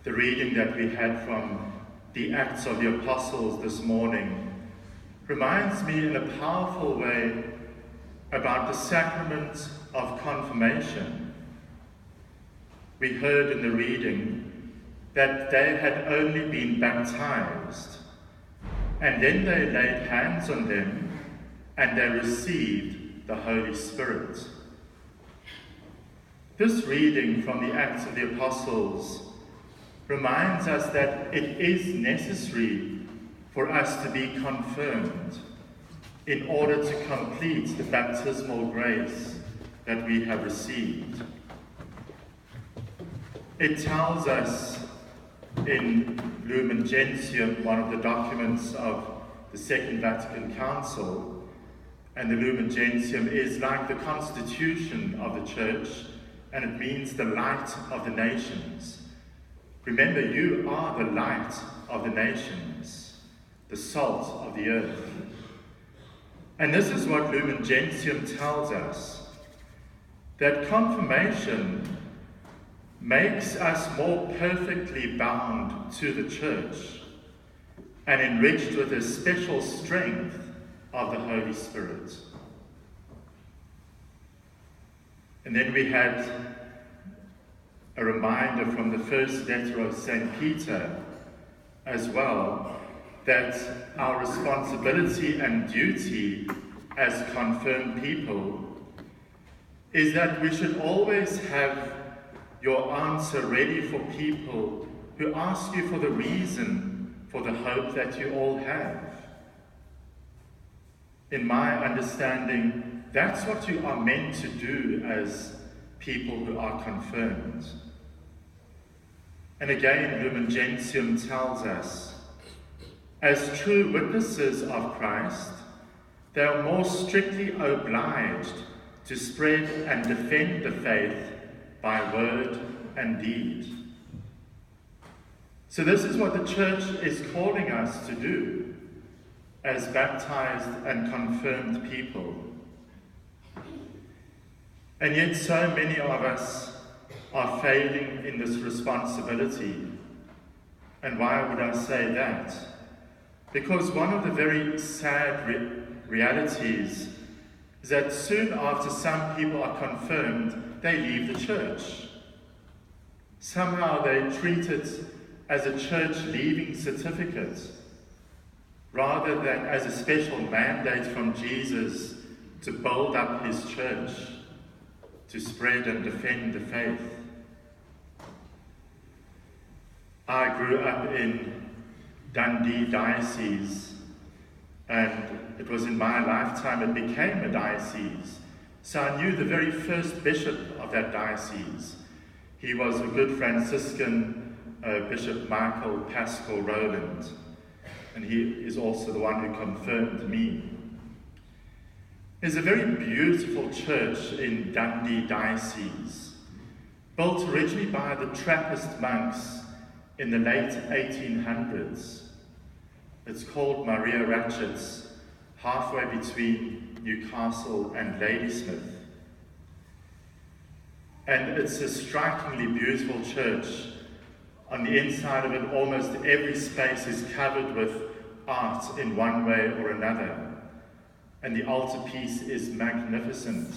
The reading that we had from the Acts of the Apostles this morning reminds me in a powerful way about the sacrament of confirmation. We heard in the reading that they had only been baptized, and then they laid hands on them and they received the Holy Spirit. This reading from the Acts of the Apostles reminds us that it is necessary for us to be confirmed in order to complete the baptismal grace that we have received. It tells us in Lumen Gentium, one of the documents of the Second Vatican Council, and the Lumen Gentium is like the constitution of the Church, and it means the light of the nations. Remember, you are the light of the nations, the salt of the earth. And this is what Lumen Gentium tells us, that confirmation makes us more perfectly bound to the Church and enriched with a special strength of the Holy Spirit. And then we had a reminder from the first letter of St. Peter as well, that our responsibility and duty as confirmed people is that we should always have your answer ready for people who ask you for the reason for the hope that you all have. In my understanding, that's what you are meant to do as people who are confirmed. And again, Lumen Gentium tells us, as true witnesses of Christ, they are more strictly obliged to spread and defend the faith by word and deed. So this is what the Church is calling us to do as baptized and confirmed people. And yet so many of us are failing in this responsibility. And why would I say that? Because one of the very sad realities is that soon after some people are confirmed, they leave the Church. Somehow they treat it as a church leaving certificate, rather than as a special mandate from Jesus to build up his church, to spread and defend the faith. I grew up in Dundee Diocese, and it was in my lifetime it became a diocese. So I knew the very first bishop of that diocese. He was a good Franciscan, Bishop Michael Pascal Rowland, and he is also the one who confirmed me. There's a very beautiful church in Dundee Diocese, built originally by the Trappist monks in the late 1800s. It's called Maria Ratchet's, halfway between Newcastle and Ladysmith. And it's a strikingly beautiful church. On the inside of it, almost every space is covered with art in one way or another. And the altarpiece is magnificent,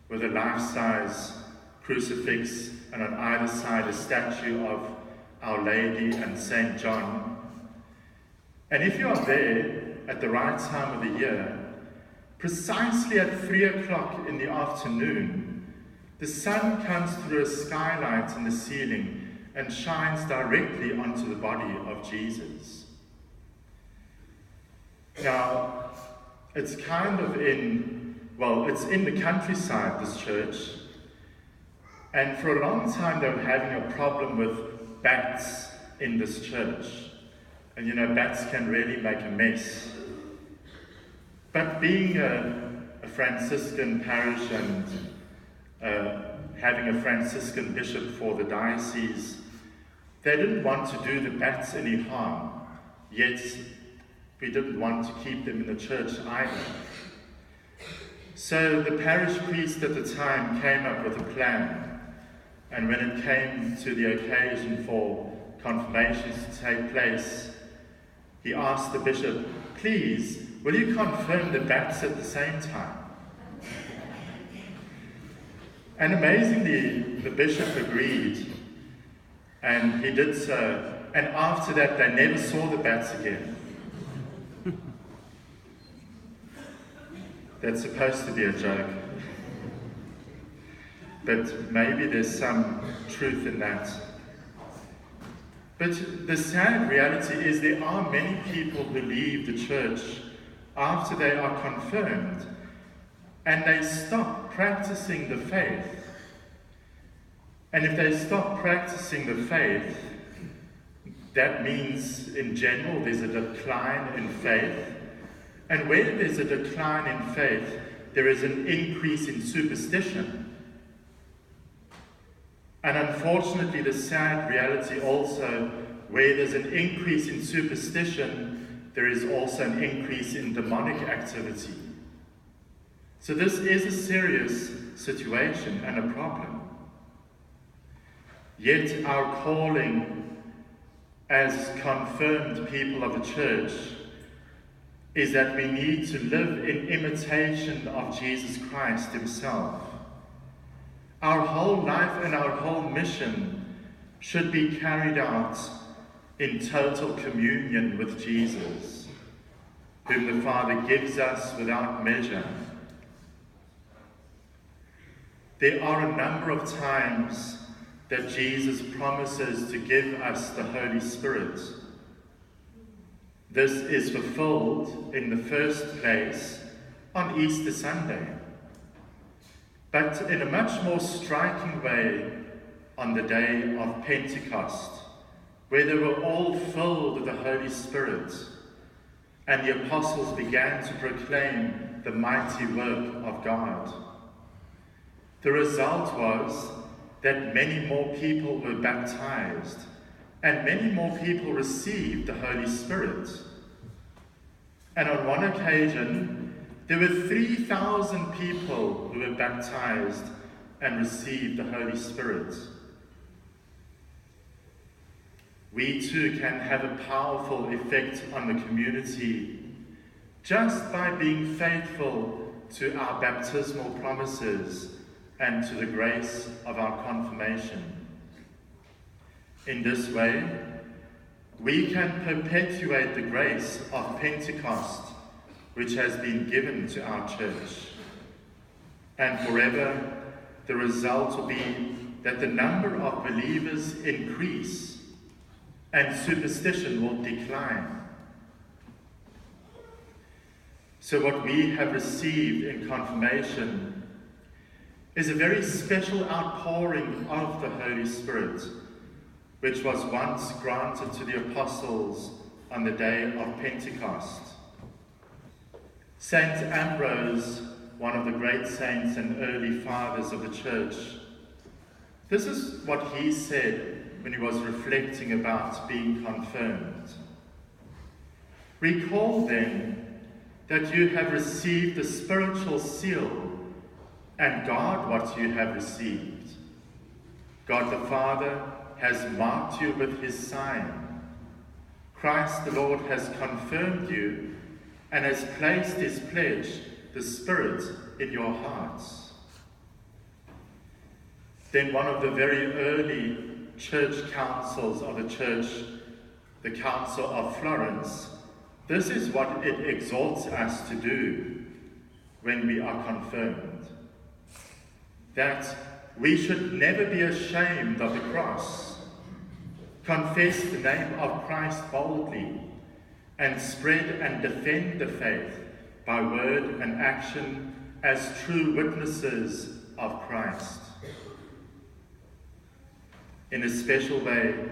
with a life-size crucifix and on either side a statue of Our Lady and St. John. And if you are there at the right time of the year, precisely at 3 o'clock in the afternoon, the sun comes through a skylight in the ceiling and shines directly onto the body of Jesus. Now, it's kind of it's in the countryside, this church, and for a long time they were having a problem with bats in this church. And you know, bats can really make a mess. But being a Franciscan parish and having a Franciscan bishop for the diocese, they didn't want to do the bats any harm, yet we didn't want to keep them in the church either. So the parish priest at the time came up with a plan, and when it came to the occasion for confirmations to take place, he asked the bishop, "Please, will you confirm the bats at the same time?" And amazingly, the bishop agreed, and he did so. And after that, they never saw the bats again. That's supposed to be a joke. But maybe there's some truth in that. But the sad reality is there are many people who leave the church after they are confirmed, and they stop practicing the faith. And if they stop practicing the faith, that means in general there's a decline in faith. And where there's a decline in faith, there is an increase in superstition. And unfortunately, the sad reality also, where there's an increase in superstition, there is also an increase in demonic activity. So this is a serious situation and a problem. Yet our calling as confirmed people of the church is that we need to live in imitation of Jesus Christ himself. Our whole life and our whole mission should be carried out in total communion with Jesus, whom the Father gives us without measure. There are a number of times that Jesus promises to give us the Holy Spirit. This is fulfilled in the first place on Easter Sunday, but in a much more striking way on the day of Pentecost, where they were all filled with the Holy Spirit, and the apostles began to proclaim the mighty work of God. The result was that many more people were baptized, and many more people received the Holy Spirit. And on one occasion, there were 3,000 people who were baptized and received the Holy Spirit. We too can have a powerful effect on the community just by being faithful to our baptismal promises and to the grace of our confirmation. In this way, we can perpetuate the grace of Pentecost, which has been given to our church. And forever, the result will be that the number of believers increase and superstition will decline. So what we have received in confirmation is a very special outpouring of the Holy Spirit, which was once granted to the apostles on the day of Pentecost. Saint Ambrose, one of the great saints and early fathers of the church, this is what he said when he was reflecting about being confirmed. Recall then that you have received the spiritual seal, and guard what you have received. God the Father has marked you with his sign. Christ the Lord has confirmed you and has placed his pledge, the Spirit, in your hearts. Then one of the very early church councils of the church, the Council of Florence, this is what it exhorts us to do when we are confirmed. That we should never be ashamed of the cross, confess the name of Christ boldly, and spread and defend the faith by word and action as true witnesses of Christ. In a special way,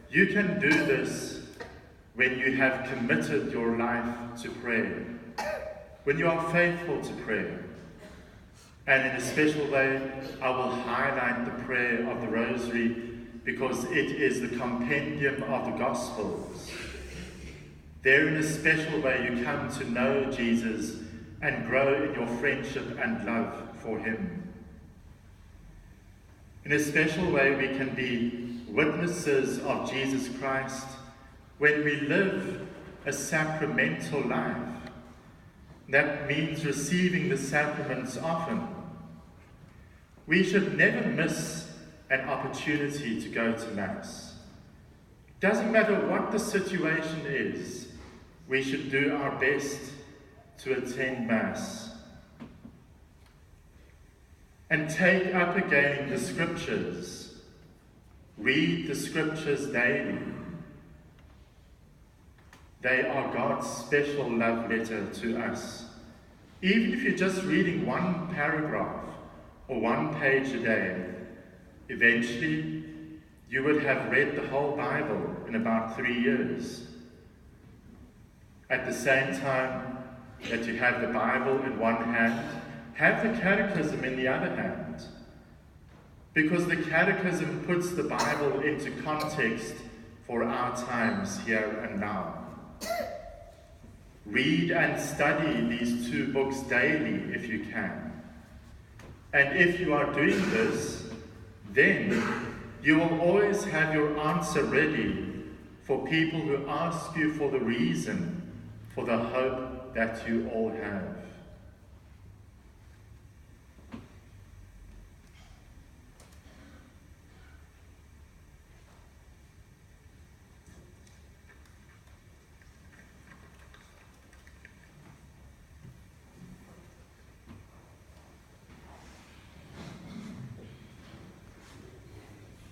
you can do this when you have committed your life to prayer, when you are faithful to prayer. And in a special way, I will highlight the prayer of the Rosary because it is the compendium of the Gospels. There in a special way you come to know Jesus and grow in your friendship and love for him. In a special way we can be witnesses of Jesus Christ when we live a sacramental life. That means receiving the sacraments often. We should never miss an opportunity to go to Mass. Doesn't matter what the situation is, we should do our best to attend Mass. And take up again the Scriptures. Read the Scriptures daily. They are God's special love letter to us. Even if you're just reading one paragraph or one page a day, eventually you would have read the whole Bible in about 3 years. At the same time that you have the Bible in one hand, have the Catechism in the other hand. Because the Catechism puts the Bible into context for our times here and now. Read and study these 2 books daily if you can. And if you are doing this, then you will always have your answer ready for people who ask you for the reason, for the hope that you all have.